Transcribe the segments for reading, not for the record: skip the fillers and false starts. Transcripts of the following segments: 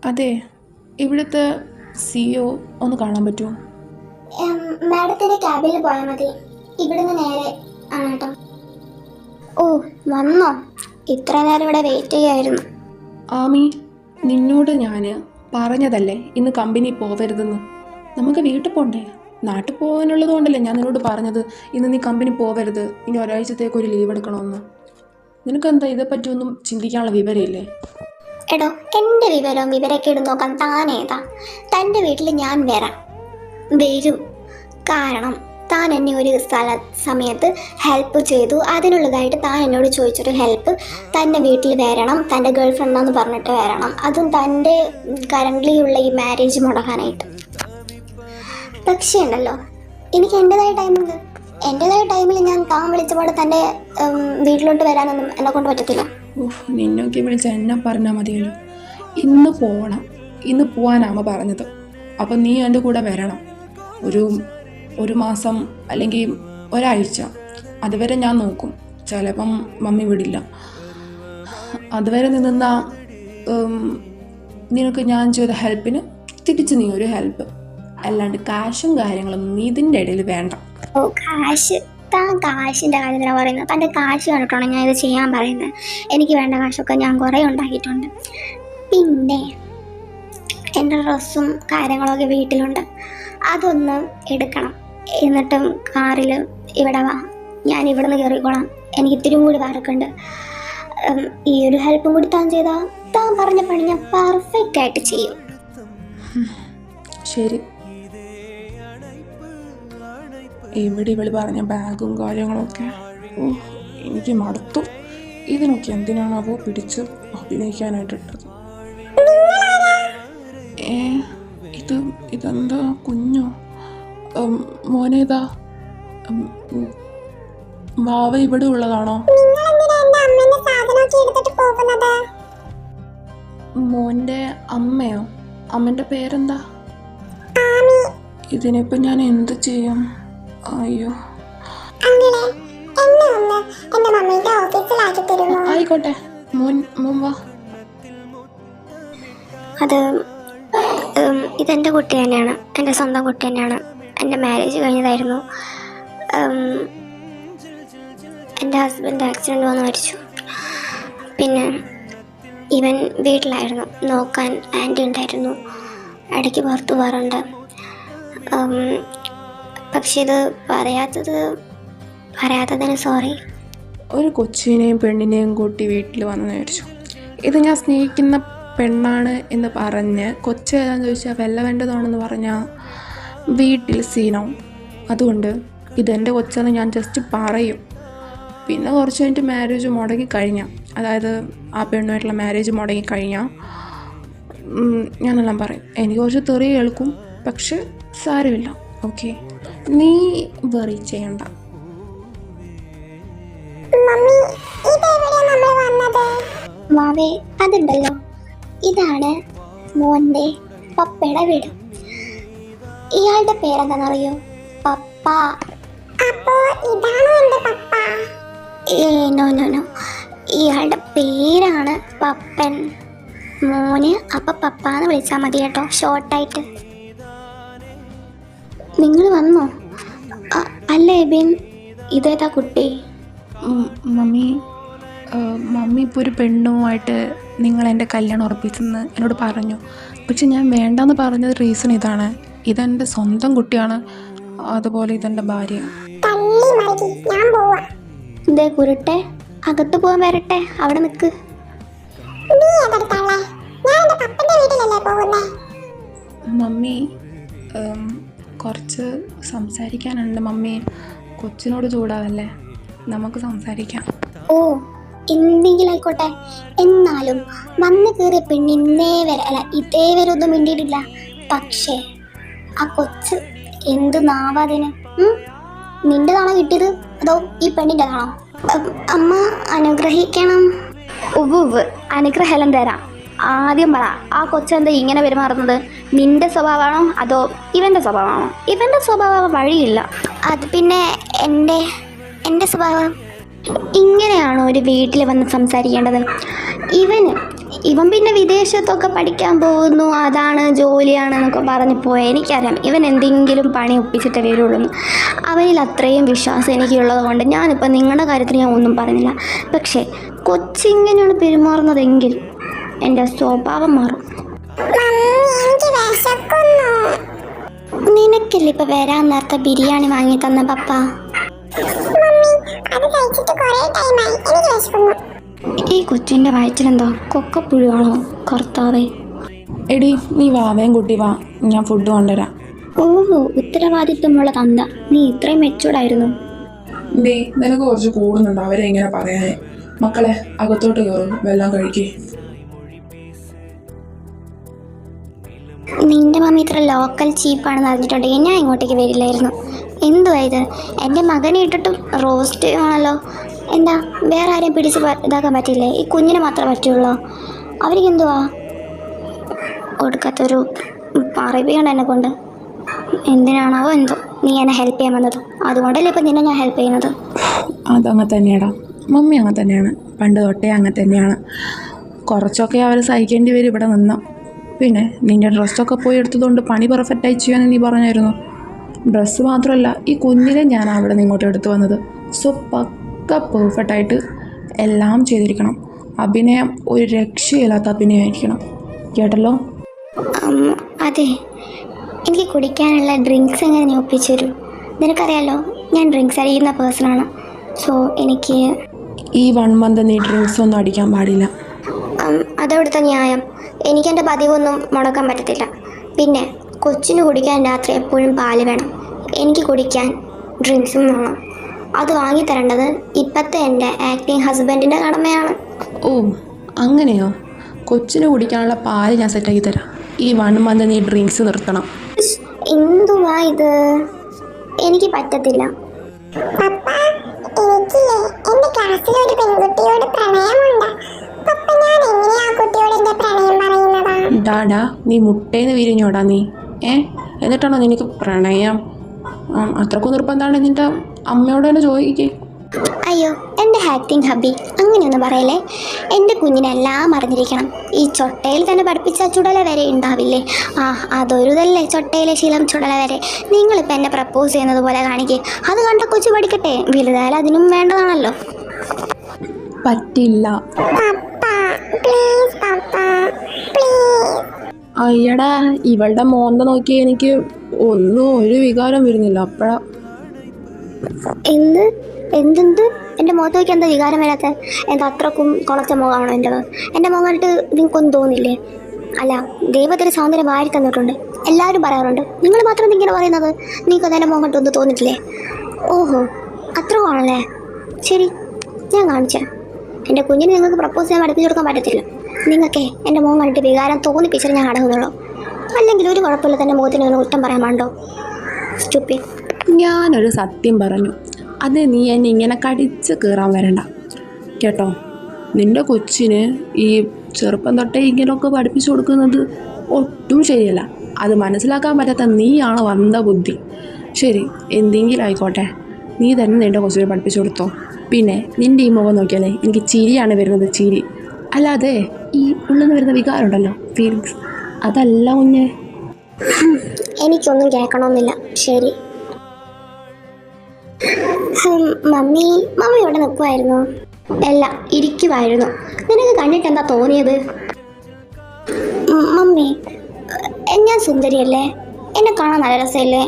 അതെ, ഇവിടുത്തെ CEO ഒന്ന് കാണാൻ പറ്റുമോ? മാഡത്തിന്റെ ക്യാബിൽ പോയാൽ മതി. ഇവിടുന്ന് നേരെ ആണ് കേട്ടോ. ഓ, വന്നോ? ഇത്ര നേരം ഇവിടെ വെയിറ്റ് ചെയ്യായിരുന്നു. ആമി, നിന്നോട് ഞാൻ പറഞ്ഞതല്ലേ ഇന്ന് കമ്പനി പോവരുതെന്ന്. നമുക്ക് വീട്ടിൽ പോണ്ടേ? നാട്ടിൽ പോകാനുള്ളത് കൊണ്ടല്ലേ ഞാൻ നിന്നോട് പറഞ്ഞത് ഇന്ന് നീ കമ്പനി പോവരുത്, ഇനി ഒരാഴ്ചത്തേക്ക് ഒരു ലീവ് എടുക്കണമെന്ന്. നിനക്കെന്താ ഇതേപ്പറ്റിയൊന്നും ചിന്തിക്കാനുള്ള വിവരമില്ലേ? എടോ, എൻ്റെ വിവരമൊക്കെ ഇടും നോക്കാൻ താനേതാ? തൻ്റെ വീട്ടിൽ ഞാൻ വരും. കാരണം താൻ എന്നെ ഒരു സമയത്ത് ഹെൽപ്പ് ചെയ്തു. അതിനുള്ളതായിട്ട് താൻ എന്നോട് ചോദിച്ചൊരു ഹെൽപ്പ് തൻ്റെ വീട്ടിൽ വരണം, തൻ്റെ ഗേൾ ഫ്രണ്ടാന്ന് പറഞ്ഞിട്ട് വരണം. അതും തൻ്റെ കറൻ്റ്ലി ഉള്ള ഈ മാരേജ് മുടക്കാനായിട്ട്. പക്ഷേ ഉണ്ടല്ലോ, എനിക്ക് എൻ്റെതായ ടൈമിൽ ഞാൻ താൻ വിളിച്ചപാട് തൻ്റെ വീട്ടിലോട്ട് വരാനൊന്നും എന്നെ കൊണ്ട് പറ്റത്തില്ല. നിന്നൊക്കെ വിളിച്ച എന്നെ പറഞ്ഞാൽ മതിയല്ലോ. ഇന്ന് പോകണം, ഇന്ന് പോകാനാണ് പറഞ്ഞത്. അപ്പം നീ എൻ്റെ കൂടെ വരണം. ഒരു മാസം അല്ലെങ്കിൽ ഒരാഴ്ച, അതുവരെ ഞാൻ നോക്കും. ചിലപ്പം മമ്മി വിടില്ല. അതുവരെ നിന്നാ നിനക്ക് ഞാൻ ചെയ്ത ഹെൽപ്പിന് തിരിച്ച് നീ ഒരു ഹെൽപ്പ്. അല്ലാണ്ട് കാശും കാര്യങ്ങളൊന്നും നീ ഇതിൻ്റെ ഇടയിൽ വേണ്ട. ഓ, കാശ്? താൻ കാശിൻ്റെ കാര്യത്തിലാണ് പറയുന്നത്. തൻ്റെ കാശ് കണ്ടിട്ടാണ് ഞാൻ ഇത് ചെയ്യാൻ പറയുന്നത്. എനിക്ക് വേണ്ട കാശൊക്കെ ഞാൻ കുറേ ഉണ്ടാക്കിയിട്ടുണ്ട്. പിന്നെ എൻ്റെ ഡ്രസ്സും കാര്യങ്ങളൊക്കെ വീട്ടിലുണ്ട്, അതൊന്ന് എടുക്കണം. എന്നിട്ടും കാറിൽ ഇവിടെ വാ, ഞാൻ ഇവിടെ നിന്ന് കയറിക്കോളാം. എനിക്ക് ഇത്തിരി കൂടി വരക്കുണ്ട്. ഈ ഒരു ഹെൽപ്പും കൂടി താൻ ചെയ്താൽ താൻ പറഞ്ഞ പണി ഞാൻ പെർഫെക്റ്റ് ആയിട്ട് ചെയ്യും. ശരി. ഇവിടെ ഇവള് പറഞ്ഞ ബാഗും കാര്യങ്ങളൊക്കെ എനിക്ക് മടുത്തു. ഇതിനൊക്കെ എന്തിനാണാവോ പിടിച്ച് അഭിനയിക്കാനായിട്ടിട്ടത്? ഇതെന്താ കുഞ്ഞോ? മോനേതാ? വാവ ഇവിടെ ഉള്ളതാണോ? മോൻ്റെ അമ്മയോ? അമ്മൻ്റെ പേരെന്താ? ഇതിനിപ്പോൾ ഞാൻ എന്ത് ചെയ്യും? അയ്യോ, ആയിക്കോട്ടെ, മോൻ വാ. അത് ഇതെൻ്റെ കുട്ടി തന്നെയാണ്, എൻ്റെ സ്വന്തം കുട്ടി തന്നെയാണ്. എൻ്റെ മാരേജ് കഴിഞ്ഞതായിരുന്നു. എൻ്റെ ഹസ്ബൻഡ് ആക്സിഡൻറ്റ് വന്ന് മരിച്ചു. പിന്നെ ഇവൻ വീട്ടിലായിരുന്നു, നോക്കാൻ ആൻറ്റി ഉണ്ടായിരുന്നു. ഇടയ്ക്ക് പുറത്ത് പോകാറുണ്ട്. പക്ഷെ ഇത് പറയാത്തതിന് സോറി. ഒരു കൊച്ചിനെയും പെണ്ണിനെയും കൂട്ടി വീട്ടിൽ വന്നു വിചാരിച്ചു. ഇത് ഞാൻ സ്നേഹിക്കുന്ന പെണ്ണാണ് എന്ന് പറഞ്ഞ് കൊച്ചേതാന്ന് ചോദിച്ചാൽ വെല്ല വേണ്ടതാണെന്ന് പറഞ്ഞാൽ വീട്ടിൽ സീനാവും. അതുകൊണ്ട് ഇതെൻ്റെ കൊച്ചെന്ന് ഞാൻ ജസ്റ്റ് പറയും. പിന്നെ കുറച്ച് കഴിഞ്ഞിട്ട് മാരേജ് മുടങ്ങിക്കഴിഞ്ഞാൽ, അതായത് ആ പെണ്ണുമായിട്ടുള്ള മാരേജ് മുടങ്ങിക്കഴിഞ്ഞാൽ ഞാനെല്ലാം പറയും. എനിക്ക് കുറച്ച് തെറി കേൾക്കും, പക്ഷെ സാരമില്ല. ഓക്കെ, നീ വെറി ചെയ്യണ്ട. മാവേ, അതുണ്ടല്ലോ, ഇതാണ് മോൻ്റെ പപ്പയുടെ വീട്. ഇയാളുടെ പേരെന്താണെന്നറിയോ? പപ്പ. നോ, ഇയാളുടെ പേരാണ് പപ്പൻ. മോന് അപ്പ പപ്പ എന്ന് വിളിച്ചാൽ മതി കേട്ടോ, ഷോർട്ടായിട്ട്. നിങ്ങൾ വന്നോ? അല്ല എബിൻ, ഇതേതാ കുട്ടി? മമ്മി ഇപ്പോൾ ഒരു പെണ്ണുമായിട്ട് നിങ്ങൾ എൻ്റെ കല്യാണം ഉറപ്പിച്ചെന്ന് എന്നോട് പറഞ്ഞു. പക്ഷെ ഞാൻ വേണ്ടെന്ന് പറഞ്ഞത് റീസൺ ഇതാണ്. ഇതെൻ്റെ സ്വന്തം കുട്ടിയാണ്, അതുപോലെ ഇതെൻ്റെ ഭാര്യ. ഇതേ കുരുട്ടെ, അകത്ത് പോകാൻ വരട്ടെ, അവിടെ നിൽക്ക്. മമ്മി, കുറച്ച് സംസാരിക്കാനുണ്ട് മമ്മി. കൊച്ചിനോട് ചൂടാവല്ലേ, നമുക്ക് സംസാരിക്കാം. ഓ, എന്തെങ്കിലും ആയിക്കോട്ടെ. എന്നാലും വന്ന് കയറിയ പെണ്ണ് ഇതേവരെ ഒന്നും മിണ്ടിയിട്ടില്ല. പക്ഷേ ആ കൊച്ച് എന്ത് നാവാതിന്? നിന്റെതാണോ കിട്ടിയത് അതോ ഈ പെണ്ണിൻ്റെതാണോ? അമ്മ അനുഗ്രഹിക്കണം. ഉവ്വ്, അനുഗ്രഹം തരാം. ആദ്യം പറ, ആ കൊച്ചെന്താ ഇങ്ങനെ പെരുമാറുന്നത്? നിന്റെ സ്വഭാവമാണോ അതോ ഇവൻ്റെ സ്വഭാവമാണോ? ഇവൻ്റെ സ്വഭാവം വഴിയില്ല. അത് പിന്നെ എൻ്റെ സ്വഭാവം. ഇങ്ങനെയാണോ ഒരു വീട്ടിൽ വന്ന് സംസാരിക്കേണ്ടത്? ഇവൻ പിന്നെ വിദേശത്തൊക്കെ പഠിക്കാൻ പോകുന്നു, അതാണ് ജോലിയാണെന്നൊക്കെ പറഞ്ഞ് പോയി. എനിക്കറിയാം ഇവൻ എന്തെങ്കിലും പണി ഒപ്പിച്ചിട്ടേ വരുള്ളൂ. അവനിൽ അത്രയും വിശ്വാസം എനിക്കുള്ളത് കൊണ്ട് ഞാനിപ്പോൾ നിങ്ങളുടെ കാര്യത്തിൽ ഞാൻ ഒന്നും പറഞ്ഞില്ല. പക്ഷേ കൊച്ചിങ്ങനെയാണ് പെരുമാറുന്നതെങ്കിൽ എൻ്റെ സ്വഭാവം മാറും. നിനക്കല്ലേ ഇപ്പം വരാൻ നേരത്തെ ബിരിയാണി വാങ്ങി തന്ന പപ്പ? ഈ കൊച്ചിൻ്റെ വയറ്റിലെന്തോ കൊക്കപ്പുഴുവാണോ കർത്താവേ? എടി നീ വാവേം കുട്ടി വാ, ഞാൻ ഫുഡ് കൊണ്ടുവരാം. ഓഹോ, ഉത്തരവാദിത്വമുള്ള തന്ത. നീ ഇത്രയും മെച്ചൂർഡായിരുന്നു. ഡേ നിനക്ക് കുറച്ച് കൂടുന്നുണ്ട് അവരെ ഇങ്ങനെ പറയാനേ. മക്കളെ അകത്തോട്ട് കയറും, വെള്ളം കഴിക്കേ. നിന്റെ മമ്മി ഇത്ര ലോക്കൽ ചീപ്പാണെന്ന് അറിഞ്ഞിട്ടുണ്ടെങ്കിൽ ഞാൻ ഇങ്ങോട്ടേക്ക് വരില്ലായിരുന്നു. എന്തുവാ ഇത്? എൻ്റെ മകനെ ഇട്ടിട്ടും റോസ്റ്റ് ആണല്ലോ. എന്താ വേറെ ആരെയും പിടിച്ച് ഇതാക്കാൻ പറ്റില്ലേ? ഈ കുഞ്ഞിനെ മാത്രമേ പറ്റുള്ളൂ. അവർക്ക് എന്തുവാ കൊടുക്കാത്തൊരു പറയിപ്പിക്കണ്ട എന്നെ കൊണ്ട്. എന്തിനാണോ എന്തോ നീ എന്നെ ഹെൽപ്പ് ചെയ്യാൻ വന്നത്, അതുകൊണ്ടല്ലേ ഇപ്പം നിന്നെ ഞാൻ ഹെൽപ്പ് ചെയ്യുന്നത്. അതങ്ങനെ തന്നെയാടാ, മമ്മി അങ്ങനെ തന്നെയാണ്, പണ്ട് തൊട്ടേ അങ്ങനെ തന്നെയാണ്. കുറച്ചൊക്കെ അവർ സഹിക്കേണ്ടി വരും ഇവിടെ നിന്ന്. പിന്നെ നിൻ്റെ ഡ്രസ്സൊക്കെ പോയി എടുത്തതുകൊണ്ട് പണി പെർഫെക്റ്റായി ചെയ്യാമെന്ന് നീ പറഞ്ഞായിരുന്നു. ഡ്രസ്സ് മാത്രമല്ല, ഈ കുഞ്ഞിനെ ഞാൻ അവിടെ നിന്ന് ഇങ്ങോട്ട് എടുത്തു വന്നത്. സോ പക്ക പെർഫെക്റ്റായിട്ട് എല്ലാം ചെയ്തിരിക്കണം. അഭിനയം ഒരു രക്ഷയില്ലാത്ത അഭിനയമായിരിക്കണം, കേട്ടല്ലോ? അതെ, എനിക്ക് കുടിക്കാനുള്ള ഡ്രിങ്ക്സ് എങ്ങനെ നീ ഒപ്പിച്ചു തരൂ? നിനക്കറിയാലോ ഞാൻ ഡ്രിങ്ക്സ് അടിക്കുന്ന പേഴ്സണാണ്. സോ എനിക്ക് ഈ 1 മന്ത് നീ ഡ്രിങ്ക്സ് ഒന്നും അടിക്കാൻ പാടില്ല. അതവിടുത്തെ ന്യായം. എനിക്കെൻ്റെ പതിവൊന്നും മുടക്കാൻ പറ്റത്തില്ല. പിന്നെ കൊച്ചിന് കുടിക്കാൻ രാത്രി എപ്പോഴും പാല് വേണം, എനിക്ക് കുടിക്കാൻ ഡ്രിങ്ക്സും വേണം. അത് വാങ്ങിത്തരേണ്ടത് ഇപ്പോഴത്തെ എൻ്റെ ആക്ടിങ് ഹസ്ബൻഡിൻ്റെ കടമയാണ്. ഓ അങ്ങനെയോ? കൊച്ചിന് കുടിക്കാനുള്ള പാല് ഞാൻ സെറ്റാക്കി തരാം. ഈ 1 മന്ത് നീ ഡ്രിങ്ക്സ് നിർത്തണം. എന്തുവാ ഇത്? എനിക്ക് പറ്റത്തില്ല. എന്റെ ക്ലാസ്സിൽ ഒരു പെൺകുട്ടിയോട് പ്രണയമുണ്ട്. ഡാഡാ നീ മുട്ടേന്ന് വിരിഞ്ഞോടാ നീ. എന്നിട്ടാണോ നിനക്ക് പ്രണയം? അത്രക്കും നിർബന്ധമാണ് നിൻ്റെ അമ്മയോട് തന്നെ ചോദിക്കേ. അയ്യോ എൻ്റെ ആക്ടിങ് ഹബി, അങ്ങനെയൊന്നും പറയല്ലേ. എൻ്റെ കുഞ്ഞിനെല്ലാം അറിഞ്ഞിരിക്കണം. ഈ ചൊട്ടയിൽ തന്നെ പഠിപ്പിച്ച ചുടല വരെ ഉണ്ടാവില്ലേ? അതൊരുതല്ലേ ചൊട്ടയിലെ ശീലം ചുടല വരെ. നിങ്ങളിപ്പോൾ എന്നെ പ്രപ്പോസ് ചെയ്യുന്നത് പോലെ കാണിക്കേ. അത് കണ്ട കൊച്ചു പഠിക്കട്ടെ, വലുതായാലും അതിനും വേണ്ടതാണല്ലോ. പറ്റില്ല. അയ്യടാ ഇവളുടെ മോന്ത നോക്കി എനിക്ക് ഒരു വികാരം വരുന്നില്ല. അപ്പോഴാ എന്ത് എൻ്റെ മുഖത്ത് നോക്കി എന്താ വികാരം വരാത്ത? എന്താ അത്രക്കും കുളച്ച മുഖമാണോ എൻ്റെത്? എൻ്റെ മുഖം കണ്ടിട്ട് നിങ്ങൾക്കൊന്നും തോന്നില്ലേ? അല്ല, ദൈവത്തിന് സൗന്ദര്യം വാരി തന്നിട്ടുണ്ട്, എല്ലാവരും പറയാറുണ്ട്. നിങ്ങൾ മാത്രം ഇങ്ങനെ പറയുന്നത്. നിങ്ങൾക്ക് എൻ്റെ മുഖം കണ്ടിട്ട് ഒന്നും തോന്നിട്ടില്ലേ? ഓഹോ അത്രയാണല്ലേ? ശരി, ഞാൻ കാണിച്ചേ. എൻ്റെ കുഞ്ഞിന് നിങ്ങൾക്ക് പ്രപ്പോസ് ചെയ്യാൻ പഠിപ്പിച്ചു കൊടുക്കാൻ പറ്റത്തില്ല. നിങ്ങൾക്ക് എൻ്റെ മുഖം കണ്ടിട്ട് വികാരം തോന്നിപ്പിച്ചാൽ ഞാൻ അടങ്ങുന്നുള്ളൂ. അല്ലെങ്കിൽ ഒരു കുഴപ്പമില്ല, തന്നെ മുഖത്തിന് ഒന്ന് കുറ്റം പറയാൻ പാടോ? സ്റ്റുപ്പിഡ്. ഞാനൊരു സത്യം പറഞ്ഞു, അത് നീ എന്നെ ഇങ്ങനെ കടിച്ച് കീറാൻ വരണ്ട കേട്ടോ. നിൻ്റെ കൊച്ചിന് ഈ ചെറുപ്പം തൊട്ടേ ഇങ്ങനെയൊക്കെ പഠിപ്പിച്ചു കൊടുക്കുന്നത് ഒട്ടും ശരിയല്ല. അത് മനസ്സിലാക്കാൻ പറ്റാത്ത നീയാണ് വന്ന ബുദ്ധി. ശരി, എന്തെങ്കിലും ആയിക്കോട്ടെ, നീ തന്നെ നിൻ്റെ കൊച്ചിനെ പഠിപ്പിച്ചു കൊടുത്തോ. പിന്നെ നിൻ്റെ ഈ മുഖം നോക്കിയാലേ എനിക്ക് ചിരിയാണ് വരുന്നത്, ചിരി. അല്ലാതെ ഈ ഉള്ളിൽ നിന്ന് വരുന്ന വികാരം ഉണ്ടല്ലോ, ഫീലിങ്സ്, അതല്ല കുഞ്ഞെ. എനിക്കൊന്നും കേൾക്കണമെന്നില്ല. ശരി. മമ്മി ഇവിടെ നിൽക്കുമായിരുന്നു? അല്ല, ഇരിക്കുമായിരുന്നു. നിനക്ക് കണ്ടിട്ട് എന്താ തോന്നിയത്? മമ്മി ഞാൻ സുന്ദരിയല്ലേ? എന്നെ കാണാൻ നല്ല രസമല്ലേ?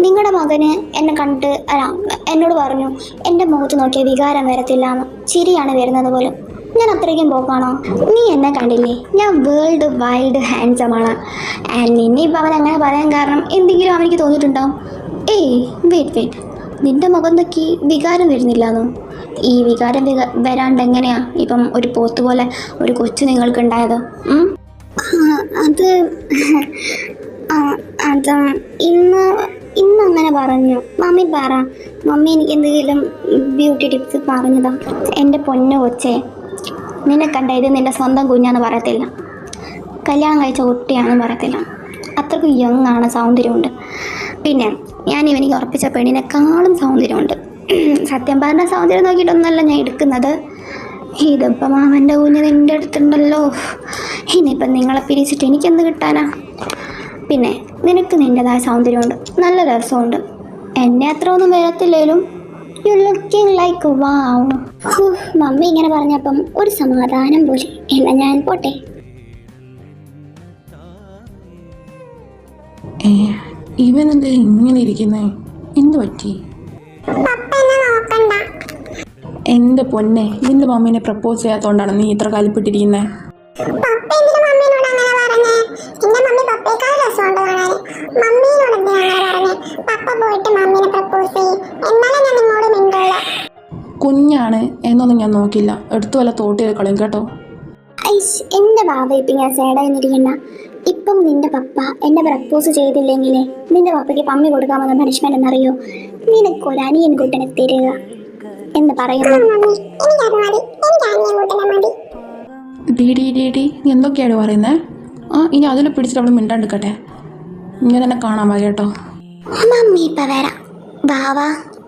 നിങ്ങളുടെ മകന് എന്നെ കണ്ടിട്ട് എന്നോട് പറഞ്ഞു എൻ്റെ മുഖത്ത് നോക്കിയ വികാരം വരത്തില്ല എന്ന്. ചിരിയാണ് വരുന്നത് പോലും. ഞാൻ അത്രയ്ക്കും പോക്കാണോ? നീ എന്നെ കണ്ടില്ലേ? ഞാൻ വേൾഡ് വൈൽഡ് ഹാൻഡ്സമാണ്. ആൻഡ് നിന്നെ ഇപ്പം അവൻ അങ്ങനെ പറയാൻ കാരണം എന്തെങ്കിലും അവനിക്ക് തോന്നിയിട്ടുണ്ടാവും. വെയിറ്റ്, നിൻ്റെ മുഖം നോക്കി വികാരം വരുന്നില്ല എന്നോ? ഈ വികാരം വരാണ്ട് എങ്ങനെയാ ഇപ്പം ഒരു പോത്ത് പോലെ ഒരു കൊച്ചു നിങ്ങൾക്കുണ്ടായത്? അത് ഇന്ന് അങ്ങനെ പറഞ്ഞു. മമ്മി പറ, മമ്മി എനിക്ക് എന്തെങ്കിലും ബ്യൂട്ടി ടിപ്സ് പറഞ്ഞതാ? എൻ്റെ പൊന്നു കൊച്ചേ, നിന്നെ കണ്ട ഇത് നിൻ്റെ സ്വന്തം കുഞ്ഞാന്ന് പറയത്തില്ല, കല്യാണം കഴിച്ച കുട്ടിയാണെന്ന് പറയത്തില്ല. അത്രയ്ക്കും യങ് ആണ്, സൗന്ദര്യമുണ്ട്. പിന്നെ ഞാൻ ഇവനിക്ക് ഉറപ്പിച്ച പെണ്ണിനെക്കാളും സൗന്ദര്യമുണ്ട്. സത്യം പറഞ്ഞ സൗന്ദര്യം നോക്കിയിട്ടൊന്നുമല്ല ഞാൻ എടുക്കുന്നത്. ഇതിപ്പം മാമൻ്റെ കുഞ്ഞ് നിൻ്റെ അടുത്തുണ്ടല്ലോ. ഇനിയിപ്പം നിങ്ങളെ പിരിച്ചിട്ട് എനിക്കെന്ത് കിട്ടാനാ? പിന്നെ നിനക്ക് നിൻ്റെതായ സൗന്ദര്യമുണ്ട്, നല്ല രസമുണ്ട്. എന്നെ അത്ര ഒന്നും വരത്തില്ലേലും you looking like wow. Mummy ഇങ്ങനെ പറഞ്ഞപ്പം ഒരു സമാധാനം പോലെ. എന്നാ ഞാൻ പോട്ടെ. ഇവനെന്താ ഇങ്ങനെ ഇരിക്കുന്നേ? എന്ത് പറ്റി? എൻ്റെ പൊന്നെ, നിന്റെ മമ്മീനെ പ്രപ്പോസ് ചെയ്യാത്തോണ്ടാണ് നീ ഇത്ര കലിപ്പിട്ടിരിക്കുന്നേ? കുഞ്ഞാണ് എന്നൊന്നും ഞാൻ നോക്കില്ല, എടുത്തു വല്ല തോട്ടിയത് കളയും കേട്ടോ. എൻ്റെ ബാബ ഇപ്പം ഞാൻ സേഡായിരിക്കണ്ട. ഇപ്പം നിന്റെ പപ്പ എന്നെ പ്രപ്പോസ് ചെയ്തില്ലെങ്കിൽ നിന്റെ പപ്പയ്ക്ക് പമ്മി കൊടുക്കാമെന്ന പണിഷ്മെന്റ് എന്നറിയോ? നിനക്കൊരു അനിയൻ കുട്ടനെ തരിക എന്ന് പറയുന്നു. ഡി നീ എന്തൊക്കെയാണ് പറയുന്നത്? ഇനി അതിൽ പിടിച്ചിട്ട് അവൾ മിണ്ടാണ്ടിക്കട്ടെ. ഇങ്ങനെ തന്നെ കാണാൻ പാ കേട്ടോ. മമ്മി ഇപ്പം വരാം. ബാവ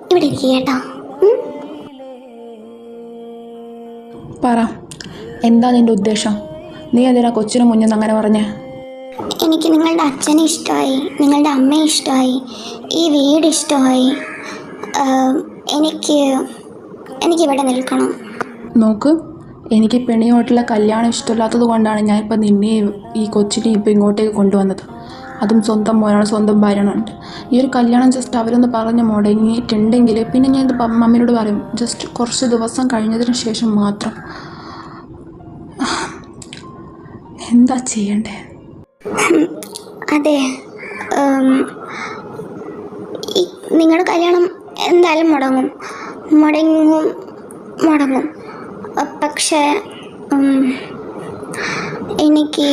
ഇവിടെ ഇരിക്കുക കേട്ടോ. പറ, എന്താ നിന്റെ ഉദ്ദേശം? നീ എന്തിനാ കൊച്ചിന് മുന്നിൽ അങ്ങനെ പറഞ്ഞേ? എനിക്ക് നിങ്ങളുടെ അച്ഛനെ ഇഷ്ടമായി, നിങ്ങളുടെ അമ്മയെ ഇഷ്ടമായി, ഈ വീട് ഇഷ്ടമായി. എനിക്കിവിടെ നിൽക്കണം. നോക്ക്, എനിക്ക് പെണ്ണിയോട്ടുള്ള കല്യാണം ഇഷ്ടമില്ലാത്തത് കൊണ്ടാണ് ഞാൻ ഇപ്പം നിന്നെയും ഈ കൊച്ചിനെയും ഇപ്പം ഇങ്ങോട്ടേക്ക് കൊണ്ടുവന്നത്. അതും സ്വന്തം മോനാണ്, സ്വന്തം ഭാര്യയാണ്. ഈ ഒരു കല്യാണം ജസ്റ്റ് അവരൊന്ന് പറഞ്ഞ് മുടങ്ങിയിട്ടുണ്ടെങ്കിൽ പിന്നെ ഞാൻ ഇത് മമ്മിനോട് പറയും. ജസ്റ്റ് കുറച്ച് ദിവസം കഴിഞ്ഞതിന് ശേഷം മാത്രം. എന്താ ചെയ്യണ്ടേ? അതെ, നിങ്ങളുടെ കല്യാണം എന്തായാലും മുടങ്ങും. പക്ഷേ എനിക്ക്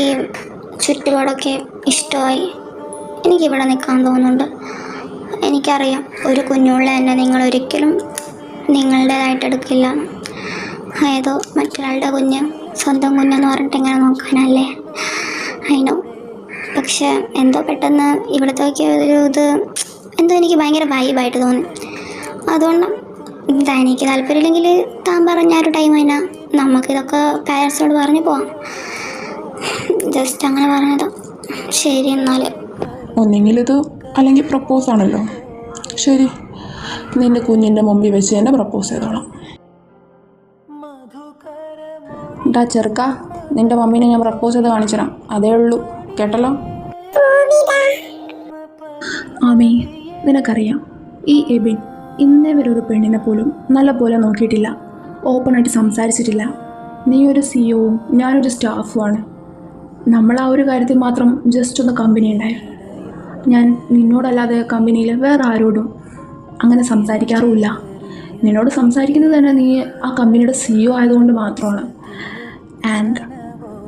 ചുറ്റുപാടൊക്കെ ഇഷ്ടമായി. എനിക്കിവിടെ നിൽക്കാൻ തോന്നുന്നുണ്ട്. എനിക്കറിയാം, ഒരു കുഞ്ഞുള്ള എന്നെ നിങ്ങളൊരിക്കലും നിങ്ങളുടേതായിട്ട് എടുക്കില്ല. ഏതോ മറ്റൊരാളുടെ കുഞ്ഞ് സ്വന്തം കുഞ്ഞെന്ന് പറഞ്ഞിട്ട് എങ്ങനെ നോക്കാനല്ലേ? അതിനോ. പക്ഷെ എന്തോ പെട്ടെന്ന് ഇവിടത്തേക്ക് ഇത് എന്തോ എനിക്ക് ഭയങ്കര വൈബായിട്ട് തോന്നി. അതുകൊണ്ട് എനിക്ക് താല്പര്യമില്ലെങ്കിൽ താൻ പറഞ്ഞ ഒരു ടൈം അതിനാ നമുക്കിതൊക്കെ പാരൻസിനോട് പറഞ്ഞ് പോവാം. ജസ്റ്റ് അങ്ങനെ പറഞ്ഞതാ. ശരി, എന്നാൽ ഒന്നെങ്കിലിത് അല്ലെങ്കിൽ പ്രപ്പോസ് ആണല്ലോ. ശരി, നിന്റെ കുഞ്ഞിൻ്റെ മുമ്പിൽ വെച്ച് തന്നെ പ്രപ്പോസ് ചെയ്തോളാം. ഡാ ചെറുക്ക, നിന്റെ മമ്മീനെ ഞാൻ പ്രപ്പോസ് ചെയ്ത് കാണിച്ചു തരാം. അതേ ഉള്ളൂ, കേട്ടല്ലോ? ആമി, നിനക്കറിയാം, ഈ എബിൻ ഇന്നേ വരെ ഒരു പെണ്ണിനെ പോലും നല്ല പോലെ നോക്കിയിട്ടില്ല, ഓപ്പണായിട്ട് സംസാരിച്ചിട്ടില്ല. നീ ഒരു സിഇഒവും ഞാനൊരു സ്റ്റാഫുമാണ്. നമ്മൾ ആ ഒരു കാര്യത്തിൽ മാത്രം ജസ്റ്റ് ഒന്ന് കമ്പനി ഉണ്ടായിരുന്നു. ഞാൻ നിന്നോടല്ലാതെ കമ്പനിയിൽ വേറെ ആരോടും അങ്ങനെ സംസാരിക്കാറുമില്ല. നിന്നോട് സംസാരിക്കുന്നത് തന്നെ നീ ആ കമ്പനിയുടെ സിഇഒ ആയതുകൊണ്ട് മാത്രമാണ്. ആൻഡ്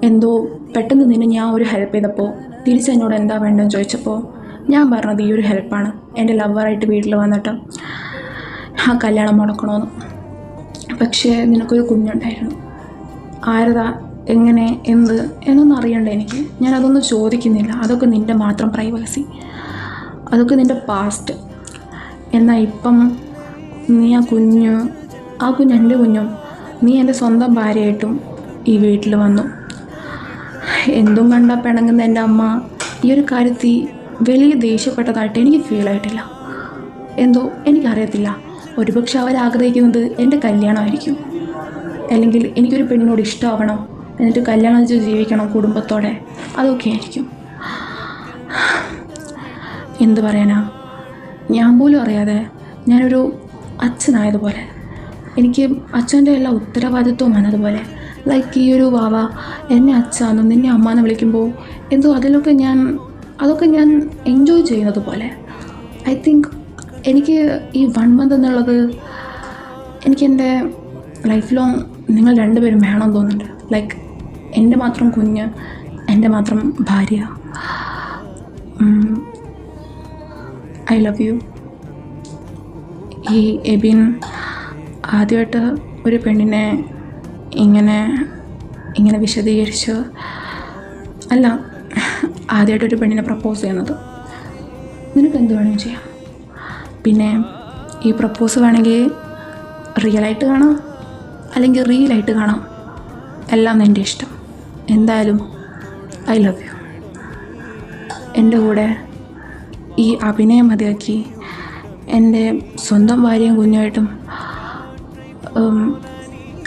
എന്തോ പെട്ടെന്ന് നിന്നെ ഞാൻ ഒരു ഹെൽപ്പ് ചെയ്തപ്പോൾ തിരിച്ചെന്നോട് എന്താ വേണ്ടതെന്ന് ചോദിച്ചപ്പോൾ ഞാൻ പറഞ്ഞത് ഈ ഒരു ഹെൽപ്പാണ്. എൻ്റെ ലവറായിട്ട് വീട്ടിൽ വന്നിട്ട് ആ കല്യാണം മുടക്കണമെന്ന്. പക്ഷേ നിനക്കൊരു കുഞ്ഞുണ്ടായിരുന്നു. ആരതാ, എങ്ങനെ, എന്ത് എന്നൊന്നും അറിയണ്ട എനിക്ക്. ഞാനതൊന്നും ചോദിക്കുന്നില്ല. അതൊക്കെ നിൻ്റെ മാത്രം പ്രൈവസി, അതൊക്കെ നിൻ്റെ പാസ്റ്റ്. എന്നാൽ ഇപ്പം നീ ആ കുഞ്ഞ് എൻ്റെ കുഞ്ഞും നീ എൻ്റെ സ്വന്തം ഭാര്യയായിട്ടും ഈ വീട്ടിൽ വന്നു. എന്തും കണ്ടാൽ പിണങ്ങുന്ന എൻ്റെ അമ്മ ഈ ഒരു കാര്യത്തിൽ വലിയ ദേഷ്യപ്പെട്ടതായിട്ട് എനിക്ക് ഫീലായിട്ടില്ല. എന്തോ എനിക്കറിയത്തില്ല, ഒരുപക്ഷെ അവരാഗ്രഹിക്കുന്നത് എൻ്റെ കല്യാണമായിരിക്കും. അല്ലെങ്കിൽ എനിക്കൊരു പെണ്ണിനോട് ഇഷ്ടമാവണം, എന്നിട്ട് കല്യാണം ചെയ്ത് ജീവിക്കണം കുടുംബത്തോടെ, അതൊക്കെ ആയിരിക്കും. എന്ത് പറയാനാ, ഞാൻ പോലും അറിയാതെ ഞാനൊരു അച്ഛനായതുപോലെ, എനിക്ക് അച്ഛൻ്റെ എല്ലാ ഉത്തരവാദിത്വവും വന്നതുപോലെ. ലൈക്ക് ഈ ഒരു വാവ എന്നെ അച്ഛാന്നും നിന്നെ അമ്മാന്ന് വിളിക്കുമ്പോൾ എന്തോ അതൊക്കെ ഞാൻ എൻജോയ് ചെയ്യുന്നത് പോലെ. ഐ തിങ്ക് എനിക്ക് ഈ 1 month എന്നുള്ളത് എനിക്കെൻ്റെ ലൈഫ് ലോങ് നിങ്ങൾ രണ്ടുപേരും വേണമെന്ന് തോന്നുന്നുണ്ട്. ലൈക്ക് എൻ്റെ മാത്രം കുഞ്ഞ്, എൻ്റെ മാത്രം ഭാര്യ. I love you. ഈ എബിൻ ആദ്യമായിട്ട് ഒരു പെണ്ണിനെ ഇങ്ങനെ വിശദീകരിച്ച് അല്ല, ആദ്യമായിട്ടൊരു പെണ്ണിനെ പ്രപ്പോസ് ചെയ്യുന്നത്. നിനക്ക് എന്ത് വേണമെങ്കിലും ചെയ്യാം. പിന്നെ ഈ പ്രപ്പോസ് വേണമെങ്കിൽ റിയലായിട്ട് കാണാം, അല്ലെങ്കിൽ റീലായിട്ട് കാണാം. എല്ലാം നിൻ്റെ ഇഷ്ടം. എന്തായാലും ഐ ലവ് യു. എൻ്റെ കൂടെ ഈ അഭിനയം മതിയാക്കി എൻ്റെ സ്വന്തം ഭാര്യയും കുഞ്ഞുമായിട്ടും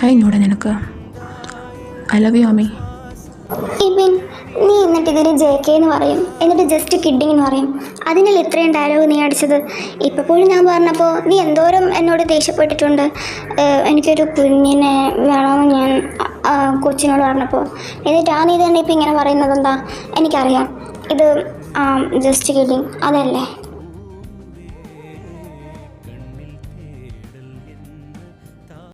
കഴിഞ്ഞൂടെ നിനക്ക്? ഐ ലവ് യു അമ്മി. ഇബിൻ, നീ എന്നിട്ട് ഇതൊരു JK എന്ന് പറയും, എന്നിട്ട് ജസ്റ്റ് കിഡിങ് എന്ന് പറയും. അതിനുള്ള ഇത്രയും ഡയലോഗ് നീ അടിച്ചത് ഇപ്പോൾ പോലും ഞാൻ പറഞ്ഞപ്പോൾ നീ എന്തോരം എന്നോട് ദേഷ്യപ്പെട്ടിട്ടുണ്ട്. എനിക്കൊരു കുഞ്ഞിനെ വേണമെന്ന് ഞാൻ കൊച്ചിനോട് പറഞ്ഞപ്പോൾ, എന്നിട്ട് നീ തന്നെ ഇപ്പം ഇങ്ങനെ പറയുന്നത് എന്താ? എനിക്കറിയാം ഇത് ജസ്റ്റ് കിഡിങ് അതല്ലേ.